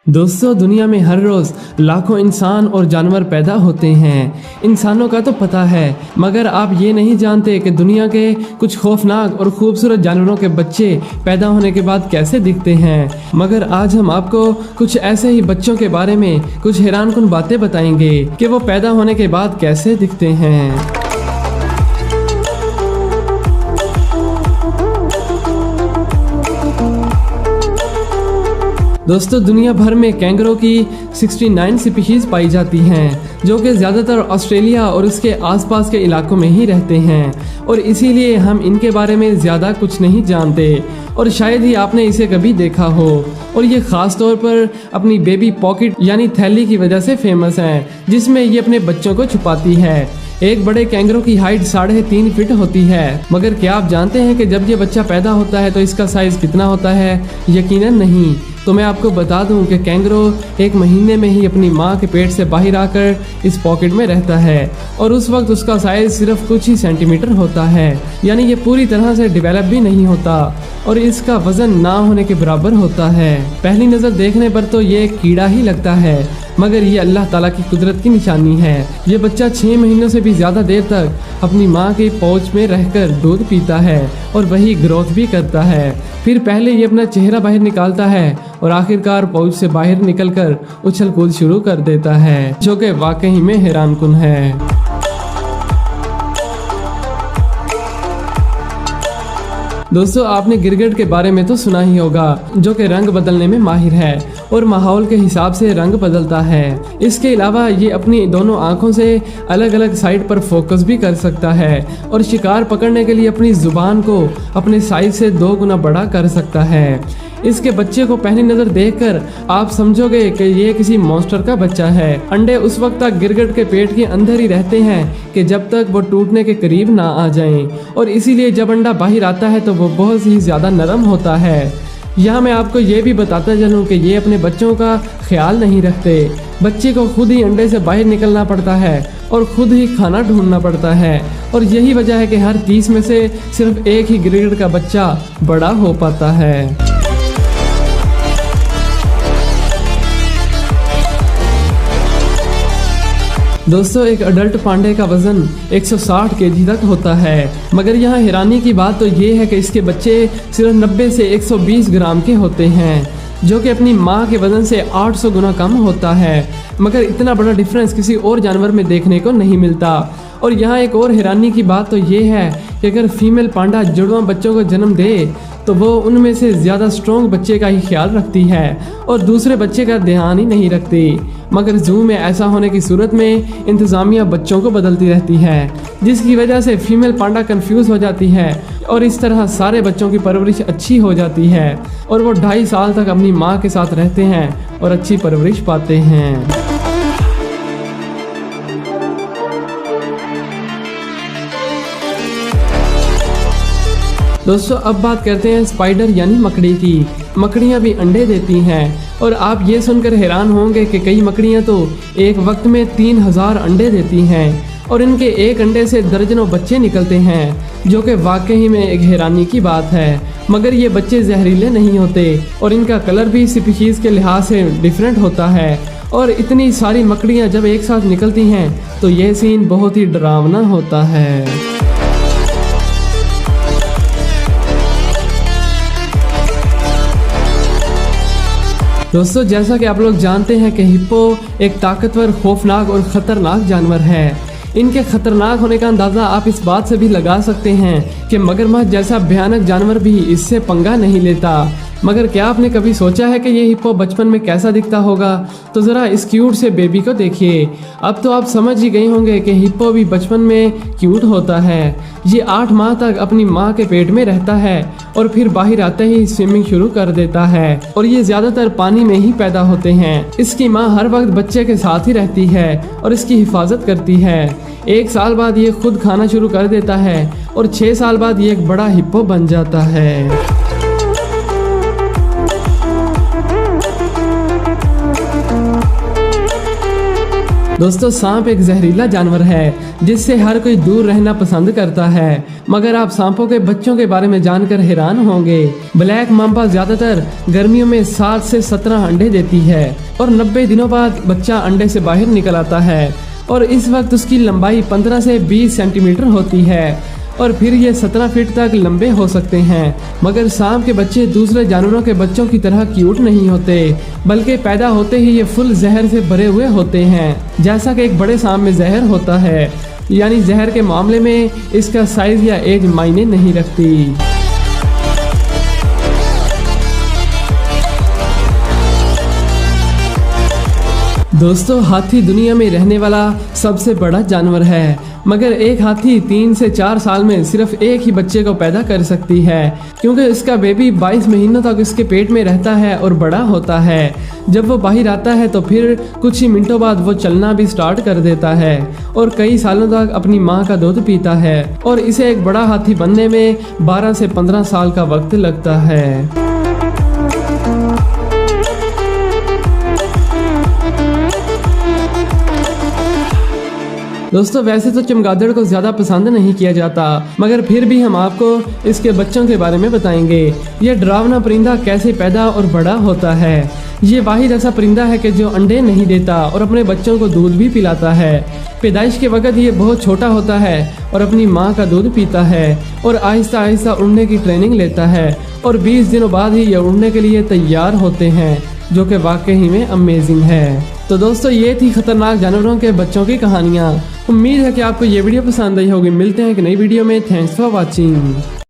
दोस्तों, दुनिया में हर रोज़ लाखों इंसान और जानवर पैदा होते हैं। इंसानों का तो पता है, मगर आप ये नहीं जानते कि दुनिया के कुछ खौफनाक और खूबसूरत जानवरों के बच्चे पैदा होने के बाद कैसे दिखते हैं। मगर आज हम आपको कुछ ऐसे ही बच्चों के बारे में कुछ हैरानकुन बातें बताएंगे कि वो पैदा होने के बाद कैसे दिखते हैं। दोस्तों, दुनिया भर में कैंगरों की 69 स्पीशीज पाई जाती हैं, जो कि ज़्यादातर ऑस्ट्रेलिया और उसके आसपास के इलाकों में ही रहते हैं और इसीलिए हम इनके बारे में ज़्यादा कुछ नहीं जानते और शायद ही आपने इसे कभी देखा हो। और ये ख़ास तौर पर अपनी बेबी पॉकेट यानी थैली की वजह से फेमस है, जिसमें ये अपने बच्चों को छुपाती है। एक बड़े कैंगरों की हाइट 3.5 फीट होती है, मगर क्या आप जानते हैं कि जब ये बच्चा पैदा होता है तो इसका साइज़ कितना होता है? यकीनन नहीं। तो मैं आपको बता दूं कि कैंगरो 1 महीने में ही अपनी माँ के पेट से बाहर आकर इस पॉकेट में रहता है और उस वक्त उसका साइज सिर्फ कुछ ही सेंटीमीटर होता है, यानी ये पूरी तरह से डेवलप भी नहीं होता और इसका वजन ना होने के बराबर होता है। पहली नज़र देखने पर तो ये एक कीड़ा ही लगता है, मगर ये अल्लाह ताला की कुदरत की निशानी है। ये बच्चा 6 महीनों से भी ज़्यादा देर तक अपनी माँ के पौच में रहकर दूध पीता है और वही ग्रोथ भी करता है। फिर पहले ये अपना चेहरा बाहर निकालता है और आखिरकार पौच से बाहर निकलकर उछल कूद शुरू कर देता है, जो कि वाकई में हैरानकुन है। दोस्तों, आपने गिरगिट के बारे में तो सुना ही होगा, जो कि रंग बदलने में माहिर है और माहौल के हिसाब से रंग बदलता है। इसके अलावा ये अपनी दोनों आंखों से अलग अलग साइड पर फोकस भी कर सकता है और शिकार पकड़ने के लिए अपनी जुबान को अपने साइज से 2 गुना बड़ा कर सकता है। इसके बच्चे को पहली नज़र देखकर आप समझोगे कि ये किसी मॉन्स्टर का बच्चा है। अंडे उस वक्त तक गिरगिट के पेट के अंदर ही रहते हैं कि जब तक वो टूटने के करीब ना आ जाएं, और इसीलिए जब अंडा बाहर आता है तो वो बहुत ही ज़्यादा नरम होता है। यहाँ मैं आपको ये भी बताता चलूँ कि ये अपने बच्चों का ख्याल नहीं रखते। बच्चे को खुद ही अंडे से बाहर निकलना पड़ता है और खुद ही खाना ढूंढना पड़ता है, और यही वजह है कि हर 30 में से सिर्फ एक ही गिरगिट का बच्चा बड़ा हो पाता है। दोस्तों, एक अडल्ट पांडे का वजन 160 केजी तक होता है, मगर यहाँ हैरानी की बात तो ये है कि इसके बच्चे सिर्फ 90 से 120 ग्राम के होते हैं, जो कि अपनी माँ के वजन से 800 गुना कम होता है। मगर इतना बड़ा डिफरेंस किसी और जानवर में देखने को नहीं मिलता। और यहाँ एक और हैरानी की बात तो ये है कि अगर फीमेल पांडा जुड़वा बच्चों को जन्म दे तो वो उनमें से ज़्यादा स्ट्रॉन्ग बच्चे का ही ख्याल रखती है और दूसरे बच्चे का ध्यान ही नहीं रखती। मगर जू में ऐसा होने की सूरत में इंतज़ामिया बच्चों को बदलती रहती है, जिसकी वजह से फीमेल पांडा कंफ्यूज हो जाती है और इस तरह सारे बच्चों की परवरिश अच्छी हो जाती है और वो 2.5 साल तक अपनी माँ के साथ रहते हैं और अच्छी परवरिश पाते हैं। दोस्तों, अब बात करते हैं स्पाइडर यानी मकड़ी की। मकड़ियाँ भी अंडे देती हैं और आप ये सुनकर हैरान होंगे कि कई मकड़ियाँ तो एक वक्त में 3000 अंडे देती हैं और इनके एक अंडे से दर्जनों बच्चे निकलते हैं, जो कि वाकई में एक हैरानी की बात है। मगर ये बच्चे जहरीले नहीं होते और इनका कलर भी स्पीशीज़ के लिहाज से डिफरेंट होता है। और इतनी सारी मकड़ियाँ जब एक साथ निकलती हैं तो यह सीन बहुत ही डरावना होता है। दोस्तों, जैसा कि आप लोग जानते हैं कि हिप्पो एक ताकतवर, खौफनाक और ख़तरनाक जानवर है। इनके ख़तरनाक होने का अंदाज़ा आप इस बात से भी लगा सकते हैं कि मगरमच्छ जैसा भयानक जानवर भी इससे पंगा नहीं लेता। मगर क्या आपने कभी सोचा है कि ये हिप्पो बचपन में कैसा दिखता होगा? तो ज़रा इस क्यूट से बेबी को देखिए। अब तो आप समझ ही गए होंगे कि हिप्पो भी बचपन में क्यूट होता है। ये 8 माह तक अपनी माँ के पेट में रहता है और फिर बाहर आते ही स्विमिंग शुरू कर देता है और ये ज़्यादातर पानी में ही पैदा होते हैं। इसकी माँ हर वक्त बच्चे के साथ ही रहती है और इसकी हिफाजत करती है। 1 साल बाद ये खुद खाना शुरू कर देता है और 6 साल बाद ये एक बड़ा हिप्पो बन जाता है। दोस्तों सांप एक जहरीला जानवर है जिससे हर कोई दूर रहना पसंद करता है, मगर आप सांपों के बच्चों के बारे में जानकर हैरान होंगे। ब्लैक माम्बा ज्यादातर गर्मियों में 7 से 17 अंडे देती है और 90 दिनों बाद बच्चा अंडे से बाहर निकल आता है और इस वक्त उसकी लंबाई 15 से 20 सेंटीमीटर होती है और फिर ये 17 फीट तक लंबे हो सकते हैं। मगर सांप के बच्चे दूसरे जानवरों के बच्चों की तरह क्यूट नहीं होते, बल्कि पैदा होते ही ये फुल जहर से भरे हुए होते हैं। जैसा कि एक बड़े सांप में जहर होता है, यानी जहर के मामले में इसका साइज या एज मायने नहीं रखती। दोस्तों हाथी दुनिया में रहने वाला सबसे बड़ा जानवर है, मगर एक हाथी 3 से 4 साल में सिर्फ एक ही बच्चे को पैदा कर सकती है, क्योंकि इसका बेबी 22 महीनों तक इसके पेट में रहता है और बड़ा होता है। जब वो बाहर आता है तो फिर कुछ ही मिनटों बाद वो चलना भी स्टार्ट कर देता है और कई सालों तक अपनी माँ का दूध पीता है और इसे एक बड़ा हाथी बनने में 12 से 15 साल का वक्त लगता है। दोस्तों वैसे तो चमगादड़ को ज्यादा पसंद नहीं किया जाता, मगर फिर भी हम आपको इसके बच्चों के बारे में बताएंगे। ये डरावना परिंदा कैसे पैदा और बड़ा होता है। ये वाहिद ऐसा परिंदा है कि जो अंडे नहीं देता और अपने बच्चों को दूध भी पिलाता है। पैदाइश के वक्त ये बहुत छोटा होता है और अपनी माँ का दूध पीता है और आहिस्ता आहिस्ता उड़ने की ट्रेनिंग लेता है और 20 दिनों बाद ही ये उड़ने के लिए तैयार होते हैं, जो कि वाकई में अमेजिंग है। तो दोस्तों ये थी खतरनाक जानवरों के बच्चों की कहानियाँ। उम्मीद है कि आपको ये वीडियो पसंद आई होगी। मिलते हैं एक नई वीडियो में। Thanks for watching.